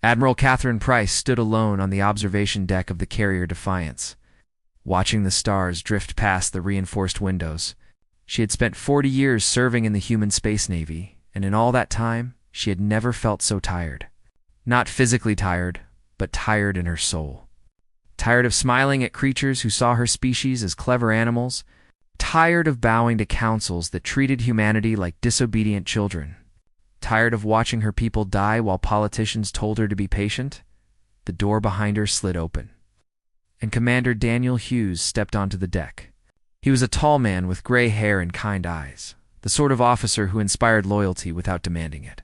Admiral Catherine Price stood alone on the observation deck of the carrier Defiance, watching the stars drift past the reinforced windows. She had spent 40 years serving in the human space navy, and in all that time, she had never felt so tired. Not physically tired, but tired in her soul. Tired of smiling at creatures who saw her species as clever animals. Tired of bowing to councils that treated humanity like disobedient children. Tired of watching her people die while politicians told her to be patient. The door behind her slid open, and Commander Daniel Hughes stepped onto the deck. He was a tall man with gray hair and kind eyes, the sort of officer who inspired loyalty without demanding it.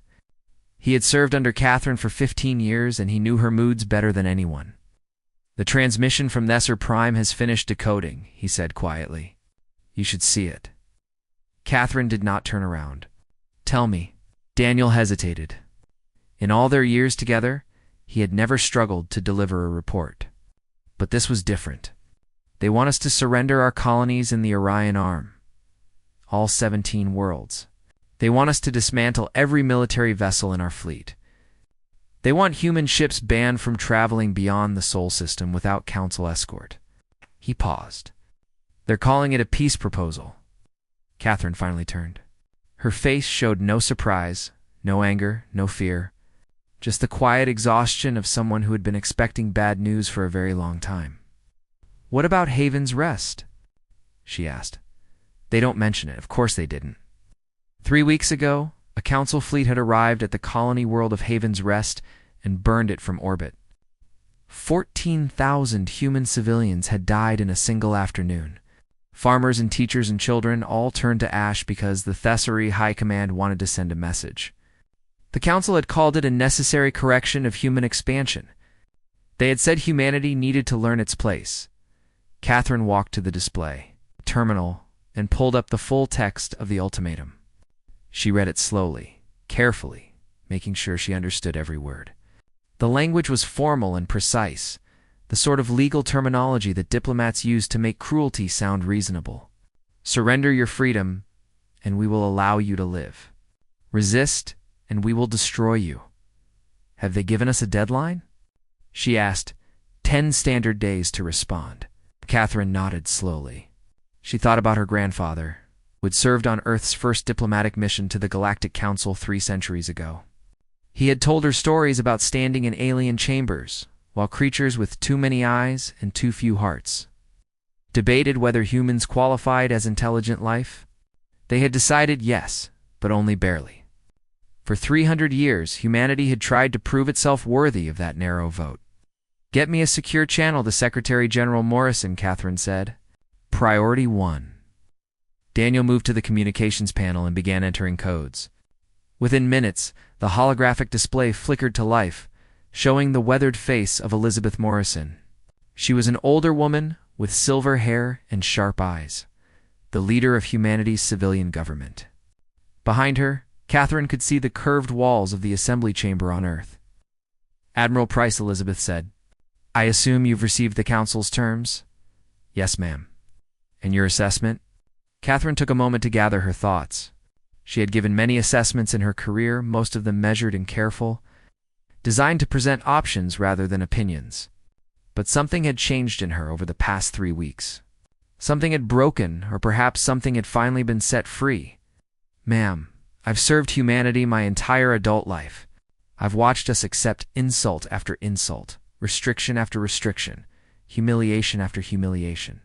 He had served under Catherine for 15 years, and he knew her moods better than anyone. "The transmission from Nesser Prime has finished decoding," he said quietly. "You should see it." Catherine did not turn around. "Tell me." Daniel hesitated. In all their years together, he had never struggled to deliver a report. But this was different. "They want us to surrender our colonies in the Orion Arm. All 17 worlds. They want us to dismantle every military vessel in our fleet. They want human ships banned from traveling beyond the Sol system without council escort." He paused. "They're calling it a peace proposal." Catherine finally turned. Her face showed no surprise, no anger, no fear, just the quiet exhaustion of someone who had been expecting bad news for a very long time. "What about Haven's Rest?" she asked. "They don't mention it. Of course they didn't." 3 weeks ago, a council fleet had arrived at the colony world of Haven's Rest and burned it from orbit. 14,000 human civilians had died in a single afternoon. Farmers and teachers and children all turned to ash because the Thessaly High Command wanted to send a message. The council had called it a necessary correction of human expansion. They had said humanity needed to learn its place. Catherine walked to the display terminal and pulled up the full text of the ultimatum. She read it slowly, carefully, making sure she understood every word. The language was formal and precise, the sort of legal terminology that diplomats use to make cruelty sound reasonable. "Surrender your freedom, and we will allow you to live. Resist, and we will destroy you." "Have they given us a deadline?" she asked. 10 standard days to respond. Catherine nodded slowly. She thought about her grandfather, who had served on Earth's first diplomatic mission to the Galactic Council 3 centuries ago. He had told her stories about standing in alien chambers, while creatures with too many eyes and too few hearts debated whether humans qualified as intelligent life. They had decided yes, but only barely. For 300 years, humanity had tried to prove itself worthy of that narrow vote. "Get me a secure channel to Secretary General Morrison," Catherine said. "Priority 1. Daniel moved to the communications panel and began entering codes. Within minutes, the holographic display flickered to life, showing the weathered face of Elizabeth Morrison. She was an older woman with silver hair and sharp eyes, the leader of humanity's civilian government. Behind her, Catherine could see the curved walls of the assembly chamber on Earth. "Admiral Price," Elizabeth said, "I assume you've received the Council's terms?" "Yes, ma'am." "And your assessment?" Catherine took a moment to gather her thoughts. She had given many assessments in her career, most of them measured and careful, designed to present options rather than opinions. But something had changed in her over the past 3 weeks. Something had broken, or perhaps something had finally been set free. "Ma'am, I've served humanity my entire adult life. I've watched us accept insult after insult, restriction after restriction, humiliation after humiliation.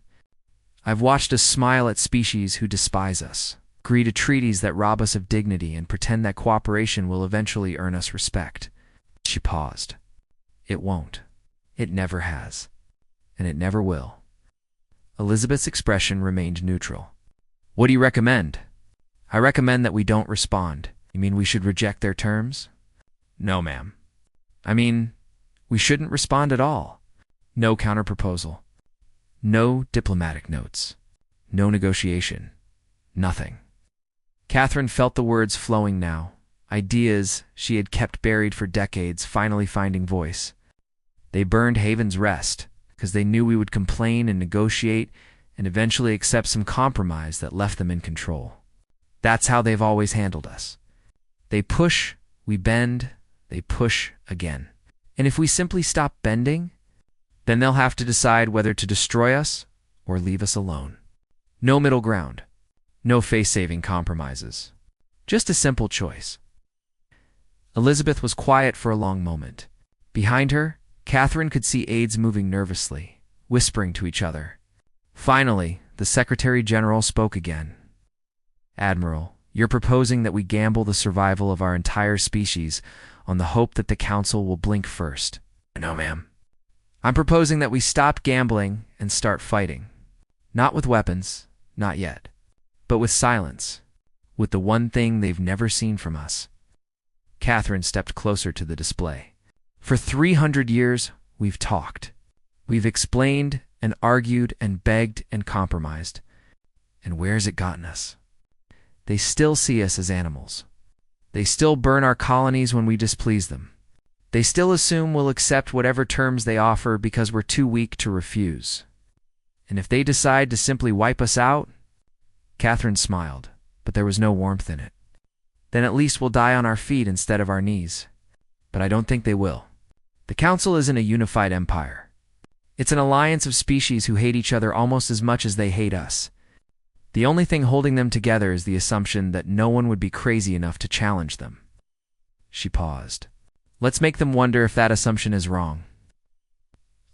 I've watched us smile at species who despise us, agree to treaties that rob us of dignity, and pretend that cooperation will eventually earn us respect." She paused. "It won't. It never has. And it never will." Elizabeth's expression remained neutral. "What do you recommend?" "I recommend that we don't respond." "You mean we should reject their terms?" "No, ma'am. I mean, we shouldn't respond at all. No counterproposal. No diplomatic notes. No negotiation. Nothing." Catherine felt the words flowing now, ideas she had kept buried for decades finally finding voice. They burned Haven's Rest because they knew we would complain and negotiate and eventually accept some compromise that left them in control. That's how they've always handled us. They push, we bend, they push again. And if we simply stop bending, then they'll have to decide whether to destroy us or leave us alone. No middle ground. No face-saving compromises. Just a simple choice. Elizabeth was quiet for a long moment. Behind her, Catherine could see aides moving nervously, whispering to each other. Finally, the Secretary General spoke again. Admiral, you're proposing that we gamble the survival of our entire species on the hope that the Council will blink first. No, ma'am. I'm proposing that we stop gambling and start fighting. Not with weapons, not yet, but with silence, with the one thing they've never seen from us. Catherine stepped closer to the display. For 300 years, we've talked. We've explained and argued and begged and compromised. And where's it gotten us? They still see us as animals. They still burn our colonies when we displease them. They still assume we'll accept whatever terms they offer because we're too weak to refuse. And if they decide to simply wipe us out, Catherine smiled, but there was no warmth in it. Then at least we'll die on our feet instead of our knees. But I don't think they will. The Council isn't a unified empire. It's an alliance of species who hate each other almost as much as they hate us. The only thing holding them together is the assumption that no one would be crazy enough to challenge them. She paused. Let's make them wonder if that assumption is wrong.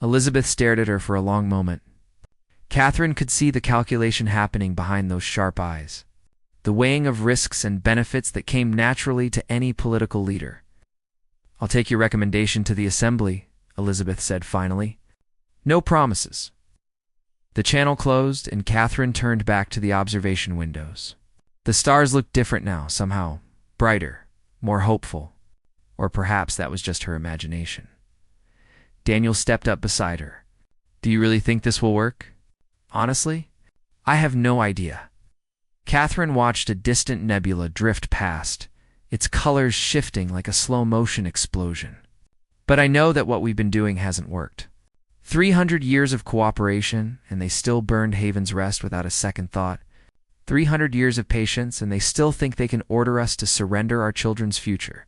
Elizabeth stared at her for a long moment. Catherine could see the calculation happening behind those sharp eyes, the weighing of risks and benefits that came naturally to any political leader. I'll take your recommendation to the Assembly, Elizabeth said finally. No promises. The channel closed, and Catherine turned back to the observation windows. The stars looked different now, somehow. Brighter, more hopeful. Or perhaps that was just her imagination. Daniel stepped up beside her. Do you really think this will work? Honestly, I have no idea. Catherine watched a distant nebula drift past, its colors shifting like a slow-motion explosion. But I know that what we've been doing hasn't worked. 300 years of cooperation, and they still burned Haven's Rest without a second thought. 300 years of patience, and they still think they can order us to surrender our children's future.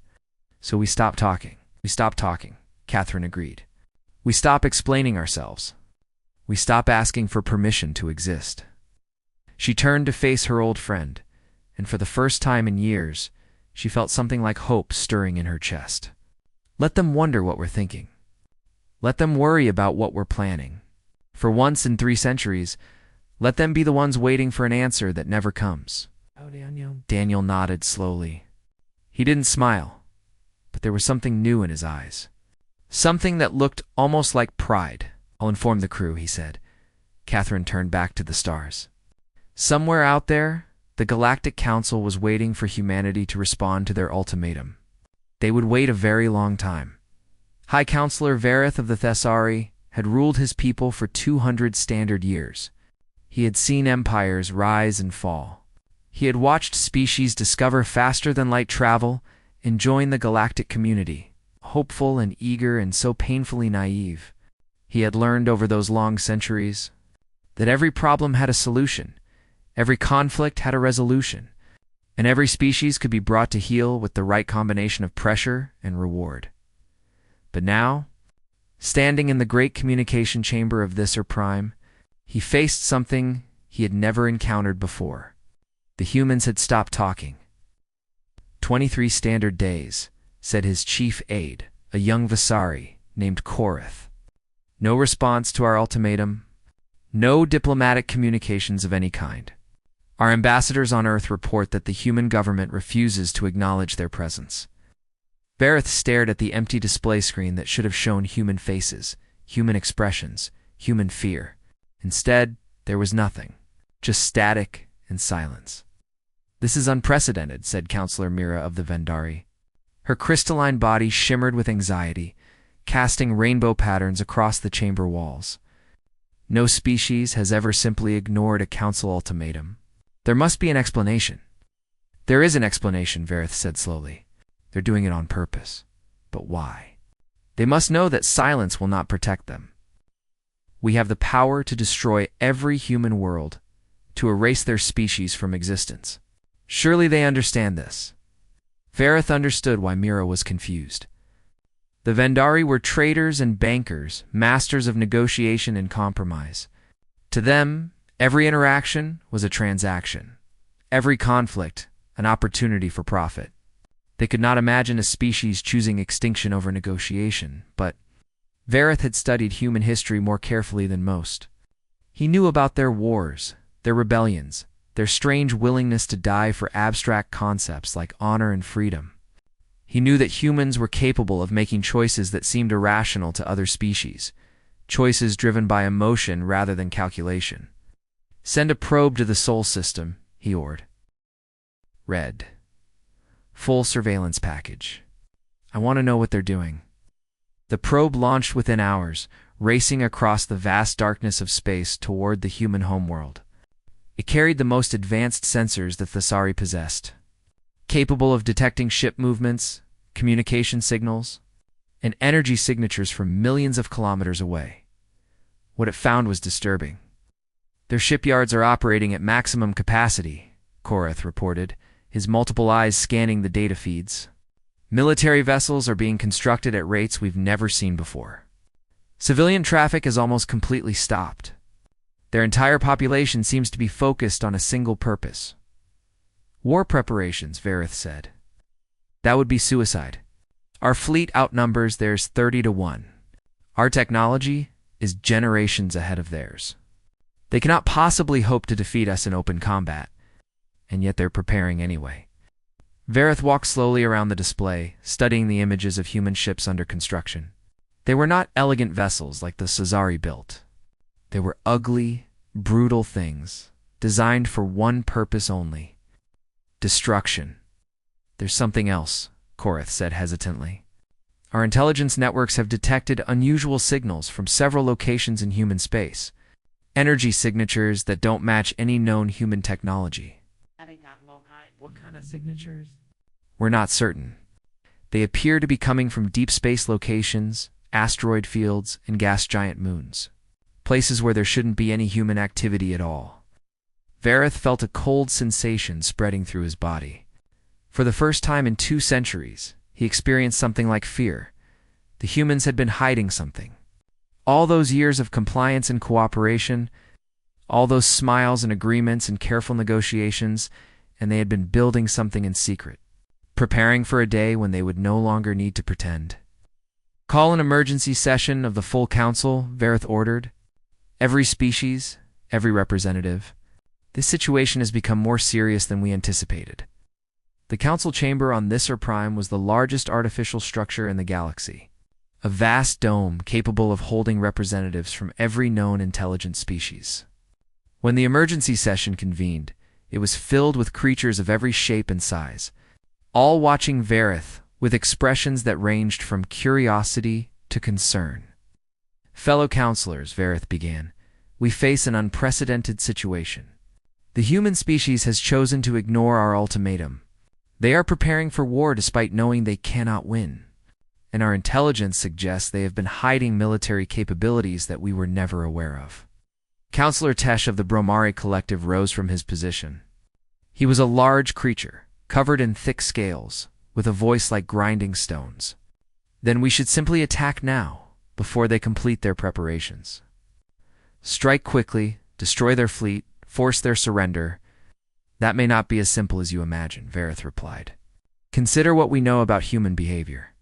So we stop talking. We stop talking, Catherine agreed. We stop explaining ourselves. We stop asking for permission to exist. She turned to face her old friend, and for the first time in years, she felt something like hope stirring in her chest. Let them wonder what we're thinking. Let them worry about what we're planning. For once in 3 centuries, let them be the ones waiting for an answer that never comes. Daniel nodded slowly. He didn't smile, but there was something new in his eyes. Something that looked almost like pride. I'll inform the crew, he said. Catherine turned back to the stars. Somewhere out there, the Galactic Council was waiting for humanity to respond to their ultimatum. They would wait a very long time. High Counselor Vareth of the Thessari had ruled his people for 200 standard years. He had seen empires rise and fall. He had watched species discover faster than light travel and join the galactic community, hopeful and eager and so painfully naive. He had learned over those long centuries that every problem had a solution, every conflict had a resolution, and every species could be brought to heel with the right combination of pressure and reward. But now, standing in the great communication chamber of this Prime, he faced something he had never encountered before. The humans had stopped talking. 23 standard days, said his chief aide, a young Vasari named Korith. No response to our ultimatum, no diplomatic communications of any kind. Our ambassadors on Earth report that the human government refuses to acknowledge their presence. Vareth stared at the empty display screen that should have shown human faces, human expressions, human fear. Instead, there was nothing, just static and silence. This is unprecedented, said Counselor Mira of the Vendari. Her crystalline body shimmered with anxiety, casting rainbow patterns across the chamber walls. No species has ever simply ignored a council ultimatum. There must be an explanation. There is an explanation, Vareth said slowly. They're doing it on purpose. But why? They must know that silence will not protect them. We have the power to destroy every human world, to erase their species from existence. Surely they understand this. Vareth understood why Mira was confused. The Vendari were traders and bankers, masters of negotiation and compromise. To them, every interaction was a transaction, every conflict an opportunity for profit. They could not imagine a species choosing extinction over negotiation, but Vareth had studied human history more carefully than most. He knew about their wars, their rebellions, their strange willingness to die for abstract concepts like honor and freedom. He knew that humans were capable of making choices that seemed irrational to other species, choices driven by emotion rather than calculation. "Send a probe to the Sol system," he ordered. Red. Full surveillance package. I want to know what they're doing. The probe launched within hours, racing across the vast darkness of space toward the human homeworld. It carried the most advanced sensors that Thesari possessed, capable of detecting ship movements, communication signals, and energy signatures from millions of kilometers away. What it found was disturbing. "Their shipyards are operating at maximum capacity," Korath reported, his multiple eyes scanning the data feeds. "Military vessels are being constructed at rates we've never seen before. Civilian traffic is almost completely stopped. Their entire population seems to be focused on a single purpose." "War preparations," Vareth said. "That would be suicide. Our fleet outnumbers theirs 30 to 1. Our technology is generations ahead of theirs. They cannot possibly hope to defeat us in open combat, and yet they're preparing anyway." Vareth walked slowly around the display, studying the images of human ships under construction. They were not elegant vessels like the Cesari built. They were ugly, brutal things, designed for one purpose only: destruction. "There's something else," Korath said hesitantly. "Our intelligence networks have detected unusual signals from several locations in human space, energy signatures that don't match any known human technology." "What kind of signatures?" "We're not certain. They appear to be coming from deep space locations, asteroid fields, and gas giant moons, places where there shouldn't be any human activity at all." Vareth felt a cold sensation spreading through his body. For the first time in 2 centuries, he experienced something like fear. The humans had been hiding something. All those years of compliance and cooperation, all those smiles and agreements and careful negotiations, and they had been building something in secret, preparing for a day when they would no longer need to pretend. "Call an emergency session of the full council," Vareth ordered. "Every species, every representative. This situation has become more serious than we anticipated." The council chamber on Thisar Prime was the largest artificial structure in the galaxy, a vast dome capable of holding representatives from every known intelligent species. When the emergency session convened, it was filled with creatures of every shape and size, all watching Vareth with expressions that ranged from curiosity to concern. "Fellow counselors," Vareth began, "we face an unprecedented situation. The human species has chosen to ignore our ultimatum. They are preparing for war despite knowing they cannot win, and our intelligence suggests they have been hiding military capabilities that we were never aware of." Counselor Tesh of the Bromari Collective rose from his position. He was a large creature, covered in thick scales, with a voice like grinding stones. "Then we should simply attack now, before they complete their preparations. Strike quickly, destroy their fleet, force their surrender." "That may not be as simple as you imagine," Vareth replied. "Consider what we know about human behavior.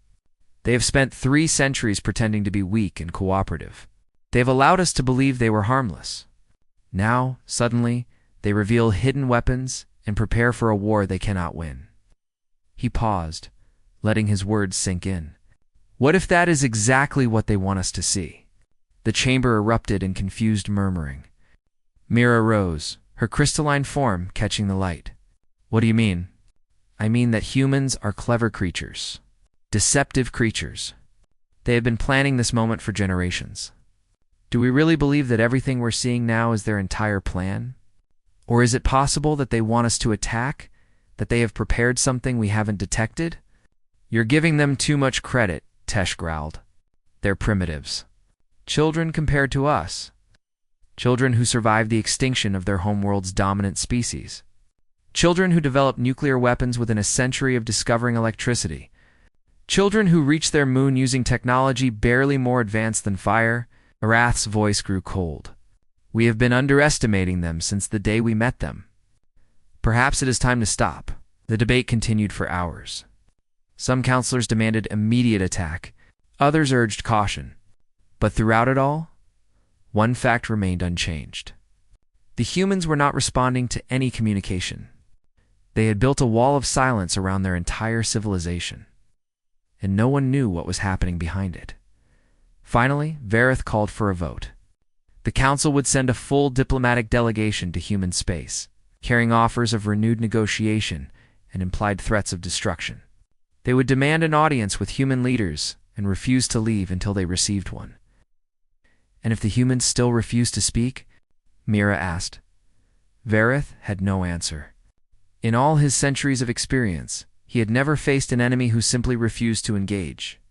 They have spent 3 centuries pretending to be weak and cooperative. They have allowed us to believe they were harmless. Now, suddenly, they reveal hidden weapons and prepare for a war they cannot win." He paused, letting his words sink in. "What if that is exactly what they want us to see?" The chamber erupted in confused murmuring. Mira rose, her crystalline form catching the light. "What do you mean?" "I mean that humans are clever creatures. Deceptive creatures. They have been planning this moment for generations. Do we really believe that everything we're seeing now is their entire plan? Or is it possible that they want us to attack, that they have prepared something we haven't detected?" "You're giving them too much credit," Tesh growled. "They're primitives. Children compared to us. Children who survived the extinction of their homeworld's dominant species. Children who developed nuclear weapons within a century of discovering electricity. Children who reach their moon using technology barely more advanced than fire. Arath's voice grew cold. We have been underestimating them since the day we met them. Perhaps it is time to stop. The debate continued for hours. Some counselors demanded immediate attack. Others urged caution. But throughout it all, one fact remained unchanged. The humans were not responding to any communication. They had built a wall of silence around their entire civilization, and no one knew what was happening behind it. Finally, Vareth called for a vote. The council would send a full diplomatic delegation to human space, carrying offers of renewed negotiation and implied threats of destruction. They would demand an audience with human leaders and refuse to leave until they received one. And if the humans still refused to speak? Mira asked. Vareth had no answer. In all his centuries of experience, he had never faced an enemy who simply refused to engage.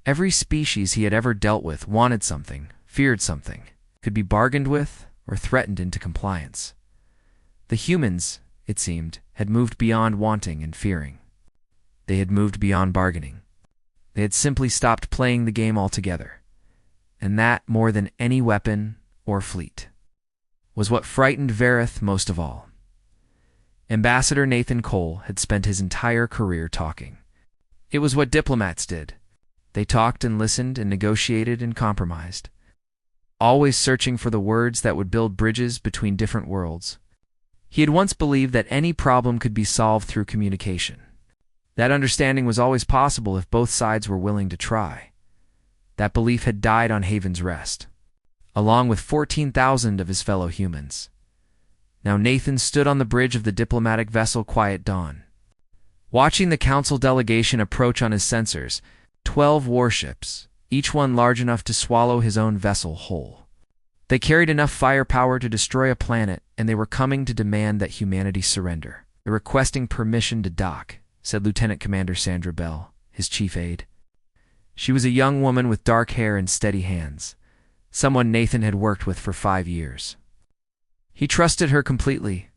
Every species he had ever dealt with wanted something, feared something, could be bargained with, or threatened into compliance. The humans, it seemed, had moved beyond wanting and fearing. They had moved beyond bargaining. They had simply stopped playing the game altogether. And that, more than any weapon or fleet, was what frightened Vareth most of all. Ambassador Nathan Cole had spent his entire career talking. It was what diplomats did. They talked and listened and negotiated and compromised, always searching for the words that would build bridges between different worlds. He had once believed that any problem could be solved through communication. That understanding was always possible if both sides were willing to try. That belief had died on Haven's Rest, along with 14,000 of his fellow humans. Now Nathan stood on the bridge of the diplomatic vessel Quiet Dawn, watching the council delegation approach on his sensors, 12 warships, each one large enough to swallow his own vessel whole. They carried enough firepower to destroy a planet, and they were coming to demand that humanity surrender. They're requesting permission to dock, said Lieutenant Commander Sandra Bell, his chief aide. She was a young woman with dark hair and steady hands, someone Nathan had worked with for 5 years. He trusted her completely.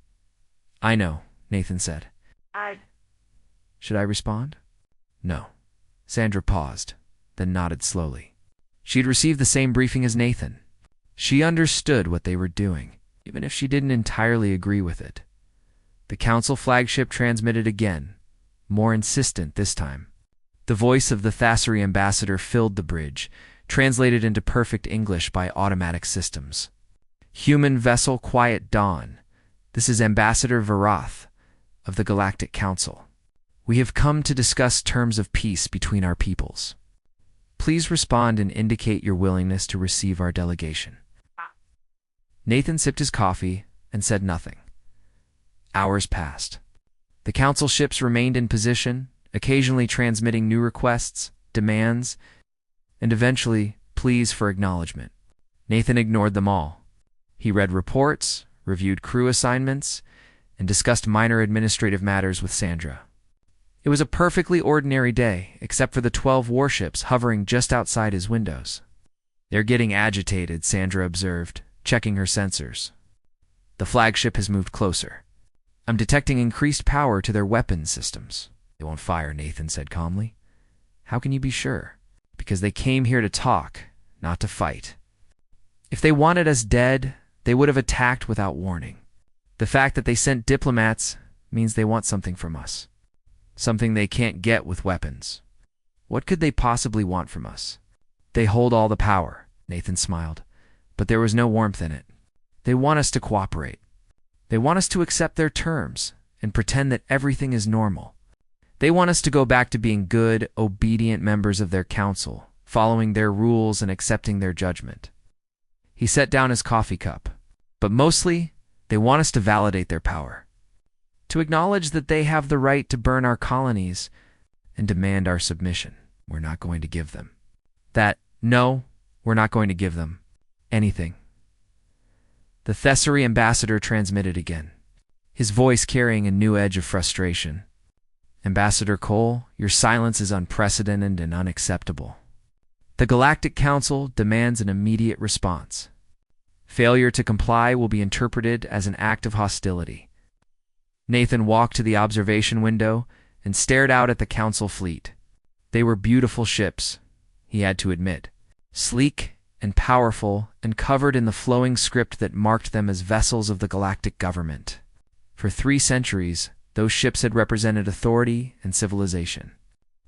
I know, Nathan said. Should I respond? No. Sandra paused, then nodded slowly. She had received the same briefing as Nathan. She understood what they were doing, even if she didn't entirely agree with it. The council flagship transmitted again, more insistent this time. The voice of the Thassary ambassador filled the bridge, translated into perfect English by automatic systems. Human vessel Quiet Dawn. This is Ambassador Varath of the Galactic Council. We have come to discuss terms of peace between our peoples. Please respond and indicate your willingness to receive our delegation. Nathan sipped his coffee and said nothing. Hours passed. The council ships remained in position, occasionally transmitting new requests, demands, and eventually pleas for acknowledgement. Nathan ignored them all. He read reports, reviewed crew assignments, and discussed minor administrative matters with Sandra. It was a perfectly ordinary day, except for the 12 warships hovering just outside his windows. They're getting agitated, Sandra observed, checking her sensors. The flagship has moved closer. I'm detecting increased power to their weapons systems. They won't fire, Nathan said calmly. How can you be sure? Because they came here to talk, not to fight. If they wanted us dead, they would have attacked without warning. The fact that they sent diplomats means they want something from us. Something they can't get with weapons. What could they possibly want from us? They hold all the power, Nathan smiled, but there was no warmth in it. They want us to cooperate. They want us to accept their terms and pretend that everything is normal. They want us to go back to being good, obedient members of their council, following their rules and accepting their judgment. He set down his coffee cup, but mostly they want us to validate their power, to acknowledge that they have the right to burn our colonies and demand our submission. We're not going to give them that. No, we're not going to give them anything. The Thessaly ambassador transmitted again, his voice carrying a new edge of frustration. Ambassador Cole, your silence is unprecedented and unacceptable. The Galactic Council demands an immediate response. Failure to comply will be interpreted as an act of hostility. Nathan walked to the observation window and stared out at the council fleet. They were beautiful ships, he had to admit, sleek and powerful and covered in the flowing script that marked them as vessels of the galactic government. For 3 centuries, those ships had represented authority and civilization.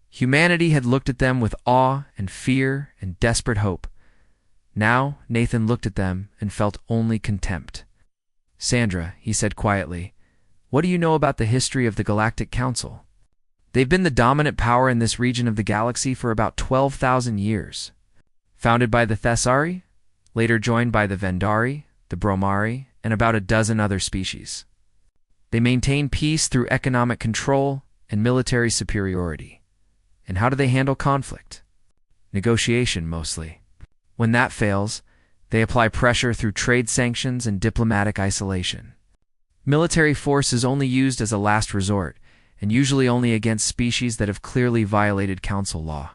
Humanity had looked at them with awe and fear and desperate hope. Now, Nathan looked at them and felt only contempt. "Sandra," he said quietly, "what do you know about the history of the Galactic Council? They've been the dominant power in this region of the galaxy for about 12,000 years. Founded by the Thessari, later joined by the Vendari, the Bromari, and about a dozen other species. They maintain peace through economic control and military superiority. And how do they handle conflict? Negotiation, mostly. When that fails, they apply pressure through trade sanctions and diplomatic isolation. Military force is only used as a last resort, and usually only against species that have clearly violated council law."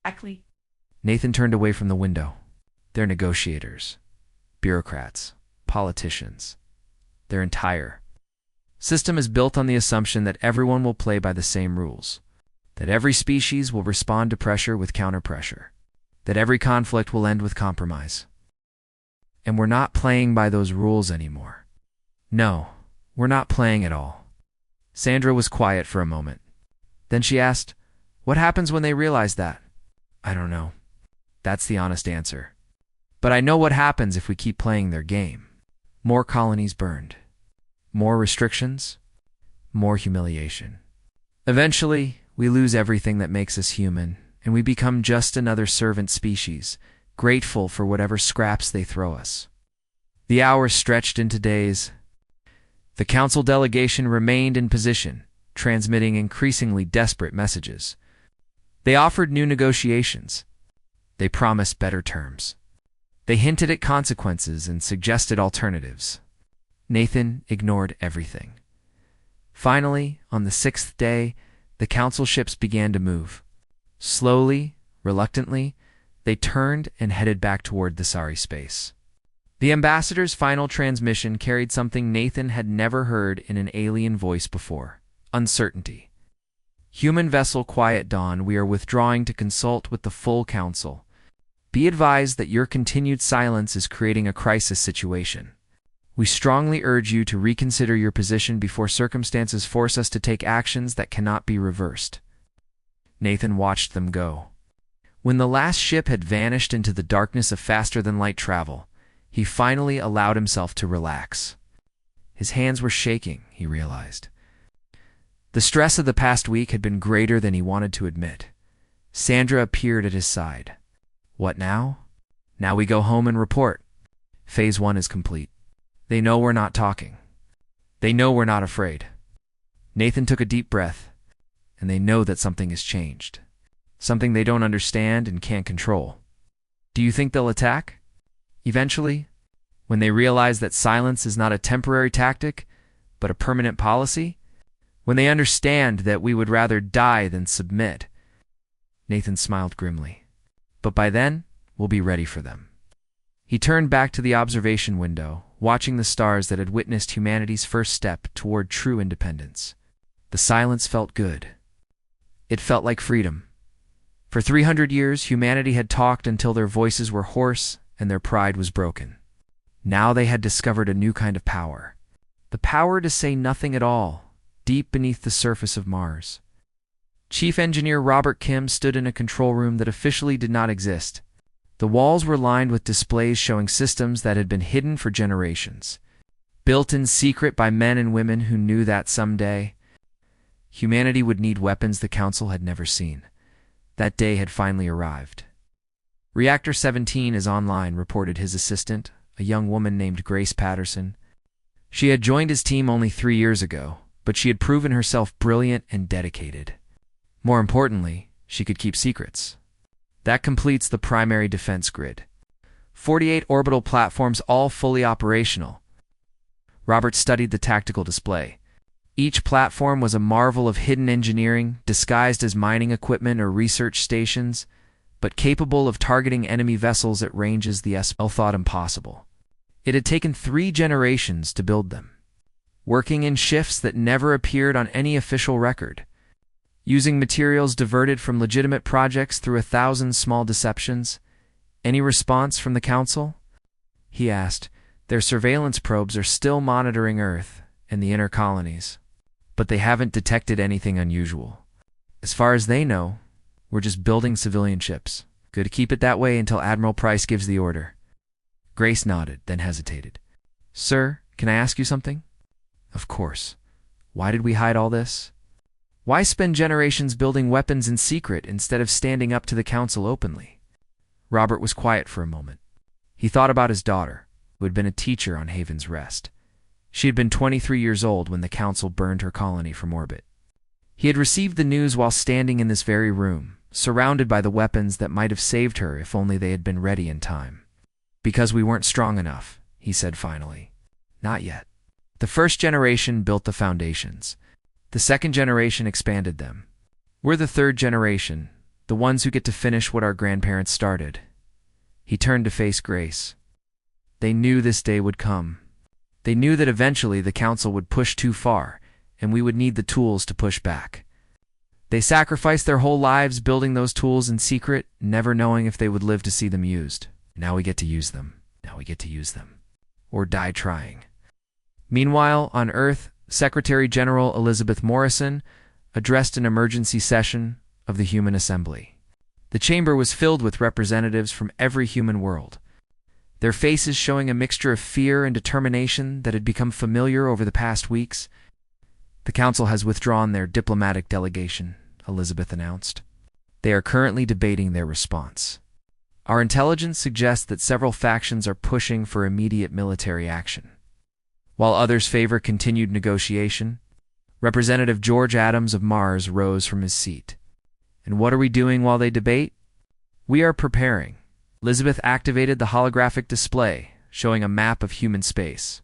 Exactly. Nathan turned away from the window. "They're negotiators, bureaucrats, politicians. Their entire system is built on the assumption that everyone will play by the same rules, that every species will respond to pressure with counter-pressure, that every conflict will end with compromise. And we're not playing by those rules anymore. No, we're not playing at all." Sandra was quiet for a moment. Then she asked, "What happens when they realize that?" "I don't know." That's the honest answer. "But I know what happens if we keep playing their game. More colonies burned. More restrictions. More humiliation. Eventually, we lose everything that makes us human, and we become just another servant species, grateful for whatever scraps they throw us." The hours stretched into days. The council delegation remained in position, transmitting increasingly desperate messages. They offered new negotiations. They promised better terms. They hinted at consequences and suggested alternatives. Nathan ignored everything. Finally, on the 6th day, the council ships began to move. Slowly, reluctantly, they turned and headed back toward the Sari space. The ambassador's final transmission carried something Nathan had never heard in an alien voice before: uncertainty. "Human vessel Quiet Dawn, we are withdrawing to consult with the full council. Be advised that your continued silence is creating a crisis situation. We strongly urge you to reconsider your position before circumstances force us to take actions that cannot be reversed." Nathan watched them go. When the last ship had vanished into the darkness of faster-than-light travel, he finally allowed himself to relax. His hands were shaking, he realized. The stress of the past week had been greater than he wanted to admit. Sandra appeared at his side. "What now?" "Now we go home and report. Phase 1 is complete. They know we're not talking. They know we're not afraid." Nathan took a deep breath, and they know that something has changed. Something they don't understand and can't control. "Do you think they'll attack? Eventually, when they realize that silence is not a temporary tactic, but a permanent policy? When they understand that we would rather die than submit?" Nathan smiled grimly. "But by then, we'll be ready for them." He turned back to the observation window, watching the stars that had witnessed humanity's first step toward true independence. The silence felt good. It felt like freedom. For 300 years, humanity had talked until their voices were hoarse and their pride was broken. Now they had discovered a new kind of power. The power to say nothing at all, deep beneath the surface of Mars. Chief Engineer Robert Kim stood in a control room that officially did not exist. The walls were lined with displays showing systems that had been hidden for generations, built in secret by men and women who knew that someday humanity would need weapons the Council had never seen. That day had finally arrived. "Reactor 17 is online," reported his assistant, a young woman named Grace Patterson. She had joined his team only 3 years ago, but she had proven herself brilliant and dedicated. More importantly, she could keep secrets. That completes the primary defense grid. 48 orbital platforms, all fully operational. Robert studied the tactical display. Each platform was a marvel of hidden engineering, disguised as mining equipment or research stations, but capable of targeting enemy vessels at ranges the SL thought impossible. It had taken 3 generations to build them, working in shifts that never appeared on any official record. using materials diverted from legitimate projects through 1,000 small deceptions. Any response from the Council? He asked. Their surveillance probes are still monitoring Earth and the inner colonies, but they haven't detected anything unusual. As far as they know, we're just building civilian ships. Good to keep it that way until Admiral Price gives the order. Grace nodded, then hesitated. Sir, can I ask you something? Of course. Why did we hide all this? Why spend generations building weapons in secret instead of standing up to the Council openly? Robert was quiet for a moment. He thought about his daughter, who had been a teacher on Haven's Rest. She had been 23 years old when the Council burned her colony from orbit. He had received the news while standing in this very room, surrounded by the weapons that might have saved her if only they had been ready in time. Because we weren't strong enough, he said finally. Not yet. The first generation built the foundations. The second generation expanded them. We're the third generation, the ones who get to finish what our grandparents started. He turned to face Grace. They knew this day would come. They knew that eventually the Council would push too far, and we would need the tools to push back. They sacrificed their whole lives building those tools in secret, never knowing if they would live to see them used. Now we get to use them. Now we get to use them. Or die trying. Meanwhile, on Earth, Secretary General Elizabeth Morrison addressed an emergency session of the Human Assembly. The chamber was filled with representatives from every human world, their faces showing a mixture of fear and determination that had become familiar over the past weeks. The Council has withdrawn their diplomatic delegation, Elizabeth announced. They are currently debating their response. Our intelligence suggests that several factions are pushing for immediate military action, while others favor continued negotiation. Representative George Adams of Mars rose from his seat. And what are we doing while they debate? We are preparing. Elizabeth activated the holographic display, showing a map of human space.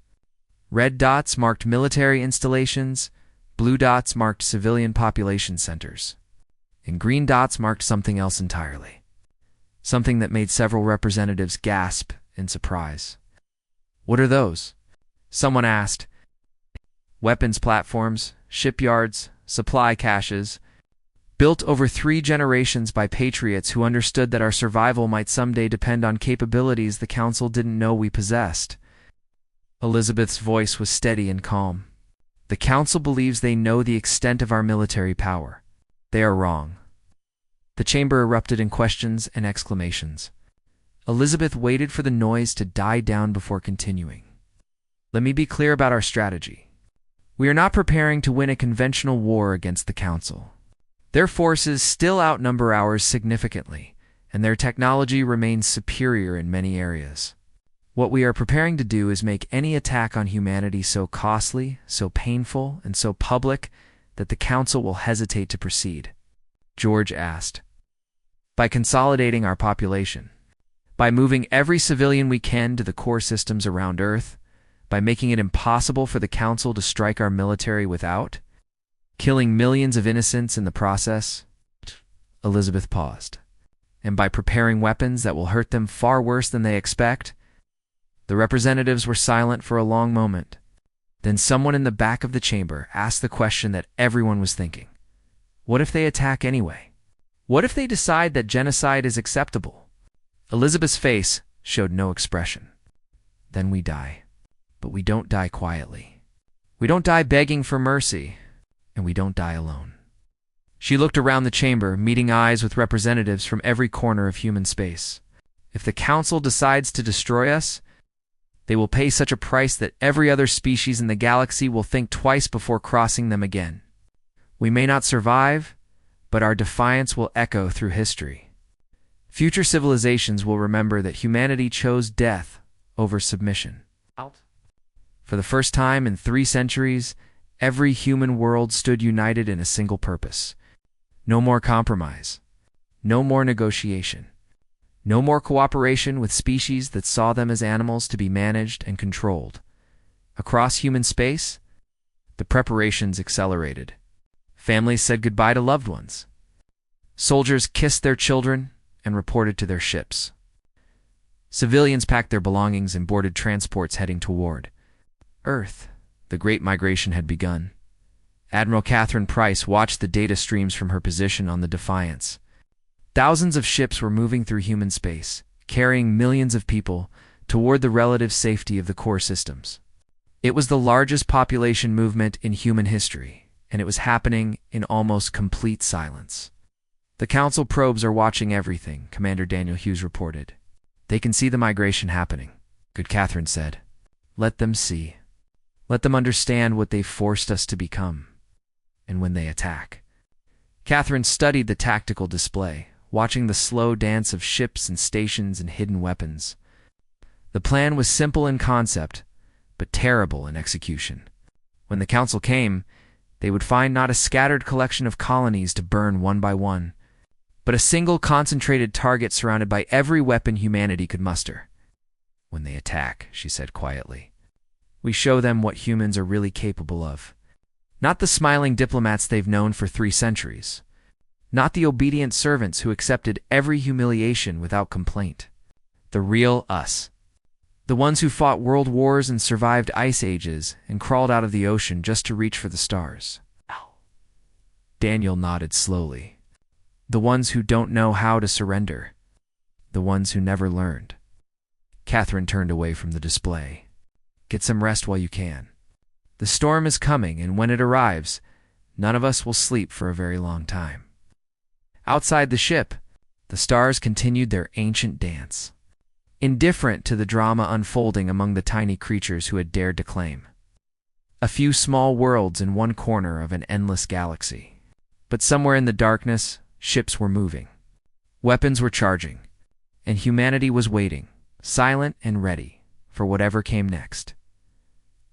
Red dots marked military installations, blue dots marked civilian population centers, and green dots marked something else entirely. Something that made several representatives gasp in surprise. What are those? Someone asked. Weapons platforms, shipyards, supply caches, built over 3 generations by patriots who understood that our survival might someday depend on capabilities the Council didn't know we possessed. Elizabeth's voice was steady and calm. The Council believes they know the extent of our military power. They are wrong. The chamber erupted in questions and exclamations. Elizabeth waited for the noise to die down before continuing. Let me be clear about our strategy. We are not preparing to win a conventional war against the Council. Their forces still outnumber ours significantly, and their technology remains superior in many areas. What we are preparing to do is make any attack on humanity so costly, so painful, and so public that the Council will hesitate to proceed. George asked. By consolidating our population. By moving every civilian we can to the core systems around Earth. By making it impossible for the Council to strike our military without. Killing millions of innocents in the process. Elizabeth paused. And by preparing weapons that will hurt them far worse than they expect. The representatives were silent for a long moment. Then someone in the back of the chamber asked the question that everyone was thinking. What if they attack anyway? What if they decide that genocide is acceptable? Elizabeth's face showed no expression. Then we die. But we don't die quietly. We don't die begging for mercy. And we don't die alone. She looked around the chamber, meeting eyes with representatives from every corner of human space. If the Council decides to destroy us, they will pay such a price that every other species in the galaxy will think twice before crossing them again. We may not survive, but our defiance will echo through history. Future civilizations will remember that humanity chose death over submission. For the first time in 3 centuries, every human world stood united in a single purpose. No more compromise. No more negotiation. No more cooperation with species that saw them as animals to be managed and controlled. Across human space, the preparations accelerated. Families said goodbye to loved ones. Soldiers kissed their children and reported to their ships. Civilians packed their belongings and boarded transports heading toward Earth. The Great Migration had begun, Admiral Catherine Price watched the data streams from her position on the Defiance. Thousands of ships were moving through human space, carrying millions of people toward the relative safety of the core systems. It was the largest population movement in human history, and it was happening in almost complete silence. "The Council probes are watching everything," Commander Daniel Hughes reported. "They can see the migration happening," Good Catherine said. "Let them see. Let them understand what they've forced us to become. And when they attack." Catherine studied the tactical display, watching the slow dance of ships and stations and hidden weapons. The plan was simple in concept, but terrible in execution. When the Council came, they would find not a scattered collection of colonies to burn one by one, but a single concentrated target surrounded by every weapon humanity could muster. "When they attack," she said quietly, "we show them what humans are really capable of. Not the smiling diplomats they've known for 3 centuries. Not the obedient servants who accepted every humiliation without complaint. The real us. The ones who fought world wars and survived ice ages and crawled out of the ocean just to reach for the stars." Daniel nodded slowly. "The ones who don't know how to surrender. The ones who never learned." Catherine turned away from the display. "Get some rest while you can. The storm is coming, and when it arrives, none of us will sleep for a very long time." Outside the ship, the stars continued their ancient dance, indifferent to the drama unfolding among the tiny creatures who had dared to claim. A few small worlds in one corner of an endless galaxy. But somewhere in the darkness, ships were moving. Weapons were charging, and humanity was waiting, silent and ready, for whatever came next.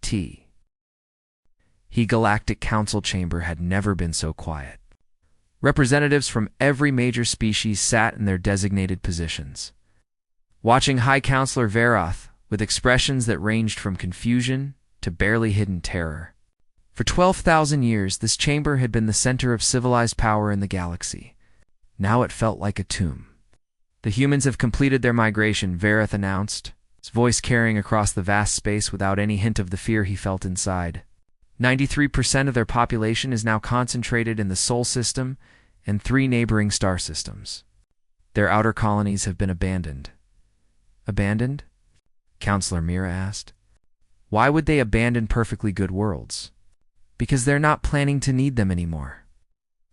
The Galactic Council chamber had never been so quiet. Representatives from every major species sat in their designated positions, watching High Counselor Veroth with expressions that ranged from confusion to barely hidden terror. For 12,000 years, this chamber had been the center of civilized power in the galaxy. Now it felt like a tomb. "The humans have completed their migration," Veroth announced, his voice carrying across the vast space without any hint of the fear he felt inside. 93% of their population is now concentrated in the Sol system and 3 neighboring star systems. Their outer colonies have been abandoned. "Abandoned?" Counselor Mira asked. "Why would they abandon perfectly good worlds?" "Because they're not planning to need them anymore."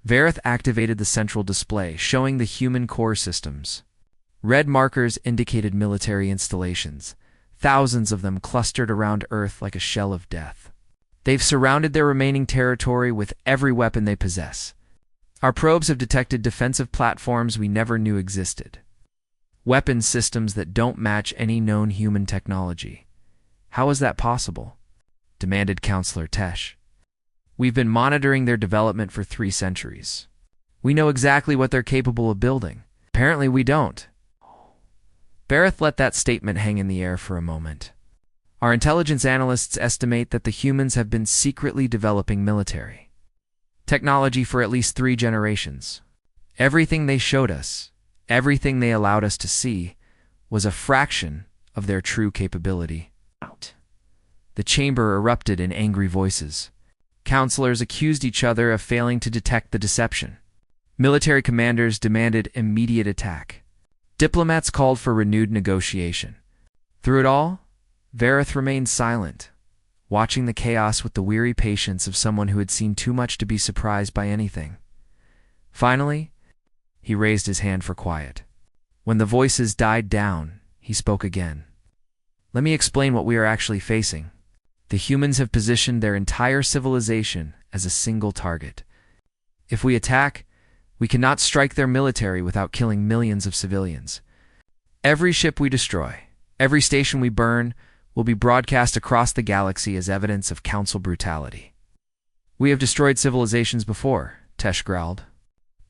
Veroth activated the central display, showing the human core systems. Red markers indicated military installations, thousands of them clustered around Earth like a shell of death. "They've surrounded their remaining territory with every weapon they possess. Our probes have detected defensive platforms we never knew existed. Weapon systems that don't match any known human technology." "How is that possible?" demanded Counselor Tesh. "We've been monitoring their development for 3 centuries. We know exactly what they're capable of building. Apparently we don't." Veroth let that statement hang in the air for a moment. "Our intelligence analysts estimate that the humans have been secretly developing military technology for at least 3 generations. Everything they showed us, everything they allowed us to see, was a fraction of their true capability." The chamber erupted in angry voices. Counselors accused each other of failing to detect the deception. Military commanders demanded immediate attack. Diplomats called for renewed negotiation. Through it all, Veroth remained silent, watching the chaos with the weary patience of someone who had seen too much to be surprised by anything. Finally, he raised his hand for quiet. When the voices died down, he spoke again. "Let me explain what we are actually facing. The humans have positioned their entire civilization as a single target. If we attack, we cannot strike their military without killing millions of civilians. Every ship we destroy, every station we burn, will be broadcast across the galaxy as evidence of Council brutality." "We have destroyed civilizations before," Tesh growled.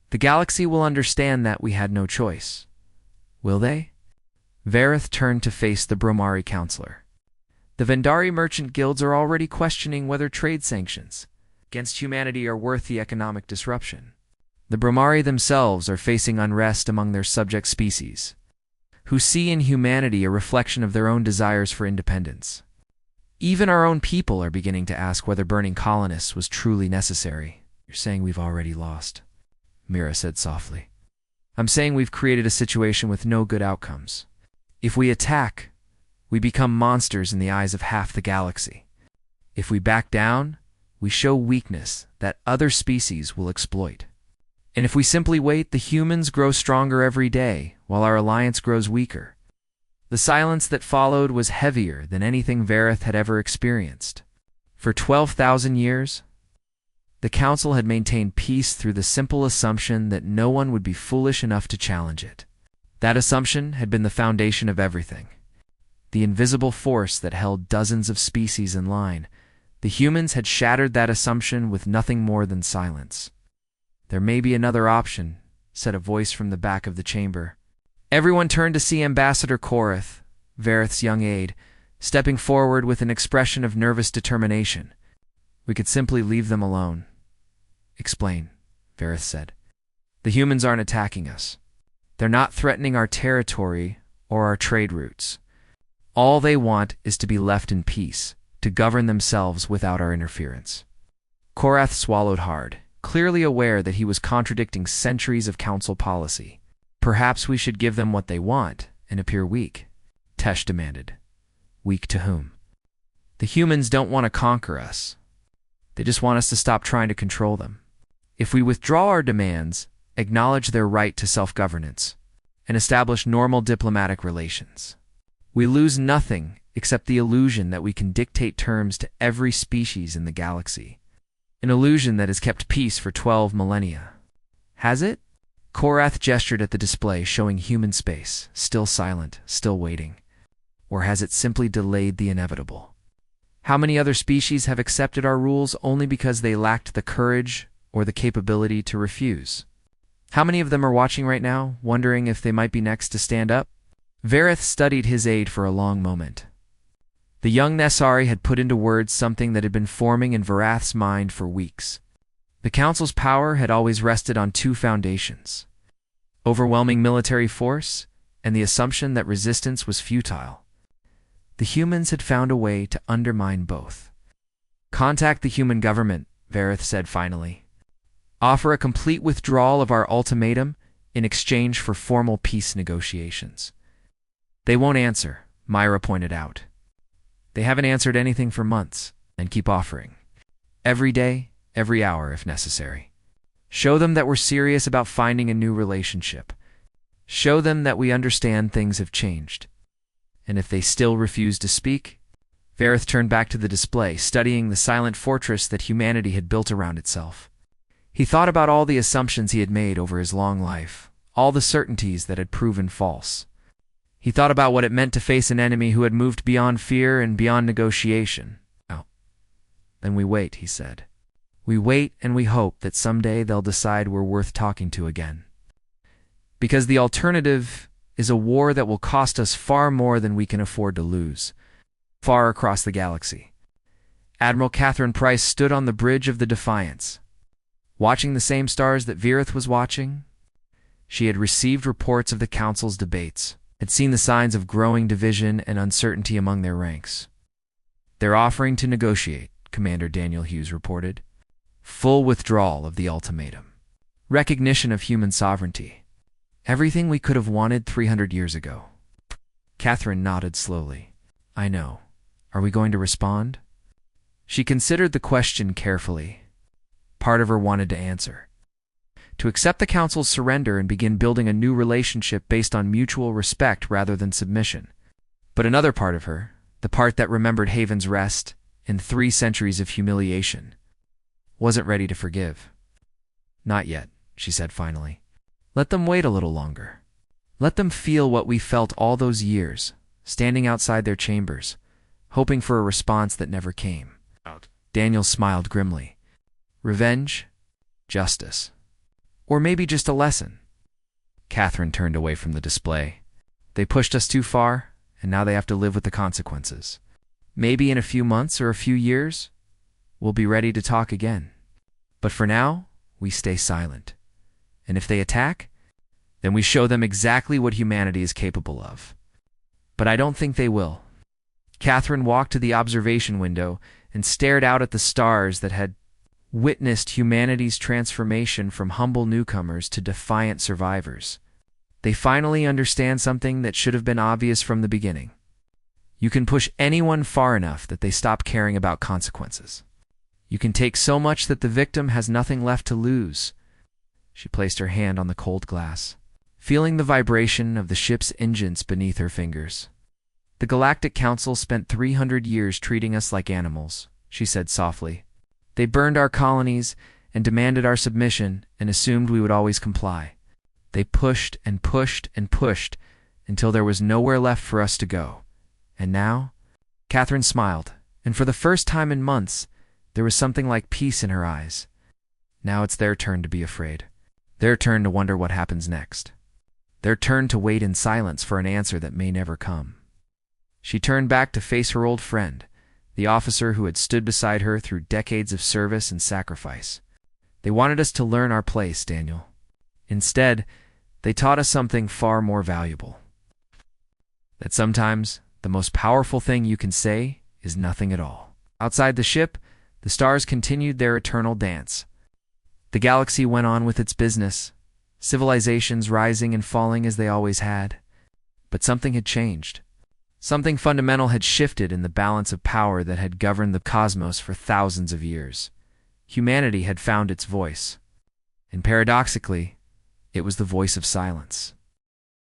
"The galaxy will understand that we had no choice. Will they?" Veroth turned to face the Bromari counselor. "The Vendari merchant guilds are already questioning whether trade sanctions against humanity are worth the economic disruption. The Bromari themselves are facing unrest among their subject species, who see in humanity a reflection of their own desires for independence. Even our own people are beginning to ask whether burning colonists was truly necessary. You're saying we've already lost, Mira said softly. I'm saying we've created a situation with no good outcomes. If we attack, we become monsters in the eyes of half the galaxy. If we back down, we show weakness that other species will exploit. And if we simply wait, the humans grow stronger every day, while our alliance grows weaker. The silence that followed was heavier than anything Vareth had ever experienced. For 12,000 years, the Council had maintained peace through the simple assumption that no one would be foolish enough to challenge it. That assumption had been the foundation of everything. The invisible force that held dozens of species in line. The humans had shattered that assumption with nothing more than silence. There may be another option, said a voice from the back of the chamber. Everyone turned to see Ambassador Korath, Vareth's young aide, stepping forward with an expression of nervous determination. We could simply leave them alone. Explain, Vareth said. The humans aren't attacking us. They're not threatening our territory or our trade routes. All they want is to be left in peace, to govern themselves without our interference. Korath swallowed hard, clearly aware that he was contradicting centuries of council policy. Perhaps we should give them what they want and appear weak, Tesh demanded. Weak to whom? The humans don't want to conquer us. They just want us to stop trying to control them. If we withdraw our demands, acknowledge their right to self-governance, and establish normal diplomatic relations, we lose nothing except the illusion that we can dictate terms to every species in the galaxy. An illusion that has kept peace for 12 millennia. Has it? Korath gestured at the display showing human space, still silent, still waiting. Or has it simply delayed the inevitable? How many other species have accepted our rules only because they lacked the courage or the capability to refuse? How many of them are watching right now, wondering if they might be next to stand up? Vareth studied his aide for a long moment. The young Nessari had put into words something that had been forming in Varath's mind for weeks. The Council's power had always rested on two foundations: overwhelming military force and the assumption that resistance was futile. The humans had found a way to undermine both. Contact the human government, Vareth said finally. Offer a complete withdrawal of our ultimatum in exchange for formal peace negotiations. They won't answer, Myra pointed out. They haven't answered anything for months, and keep offering. Every day, every hour if necessary. Show them that we're serious about finding a new relationship. Show them that we understand things have changed. And if they still refuse to speak, Vareth turned back to the display, studying the silent fortress that humanity had built around itself. He thought about all the assumptions he had made over his long life, all the certainties that had proven false. He thought about what it meant to face an enemy who had moved beyond fear and beyond negotiation. Oh. Then we wait, he said. We wait and we hope that someday they'll decide we're worth talking to again. Because the alternative is a war that will cost us far more than we can afford to lose, far across the galaxy. Admiral Catherine Price stood on the bridge of the Defiance, watching the same stars that Vareth was watching. She had received reports of the Council's debates, had seen the signs of growing division and uncertainty among their ranks. They're offering to negotiate, Commander Daniel Hughes reported. Full withdrawal of the ultimatum. Recognition of human sovereignty. Everything we could have wanted 300 years ago. Catherine nodded slowly. I know. Are we going to respond? She considered the question carefully. Part of her wanted to answer. To accept the Council's surrender and begin building a new relationship based on mutual respect rather than submission. But another part of her, the part that remembered Haven's rest and 3 centuries of humiliation, wasn't ready to forgive. Not yet, she said finally. Let them wait a little longer. Let them feel what we felt all those years, standing outside their chambers, hoping for a response that never came. Daniel smiled grimly. Revenge? Justice. Or maybe just a lesson. Catherine turned away from the display. They pushed us too far, and now they have to live with the consequences. Maybe in a few months or a few years, we'll be ready to talk again. But for now, we stay silent. And if they attack, then we show them exactly what humanity is capable of. But I don't think they will. Catherine walked to the observation window and stared out at the stars that had witnessed humanity's transformation from humble newcomers to defiant survivors. They finally understand something that should have been obvious from the beginning. You can push anyone far enough that they stop caring about consequences. You can take so much that the victim has nothing left to lose. She placed her hand on the cold glass, feeling the vibration of the ship's engines beneath her fingers. The Galactic Council spent 300 years treating us like animals, she said softly. They burned our colonies and demanded our submission and assumed we would always comply. They pushed and pushed and pushed until there was nowhere left for us to go. And now? Catherine smiled, and for the first time in months, there was something like peace in her eyes. Now it's their turn to be afraid. Their turn to wonder what happens next. Their turn to wait in silence for an answer that may never come. She turned back to face her old friend, the officer who had stood beside her through decades of service and sacrifice. They wanted us to learn our place, Daniel. Instead, they taught us something far more valuable. That sometimes the most powerful thing you can say is nothing at all. Outside the ship, the stars continued their eternal dance. The galaxy went on with its business, civilizations rising and falling as they always had. But something had changed. Something fundamental had shifted in the balance of power that had governed the cosmos for thousands of years. Humanity had found its voice. And paradoxically, it was the voice of silence.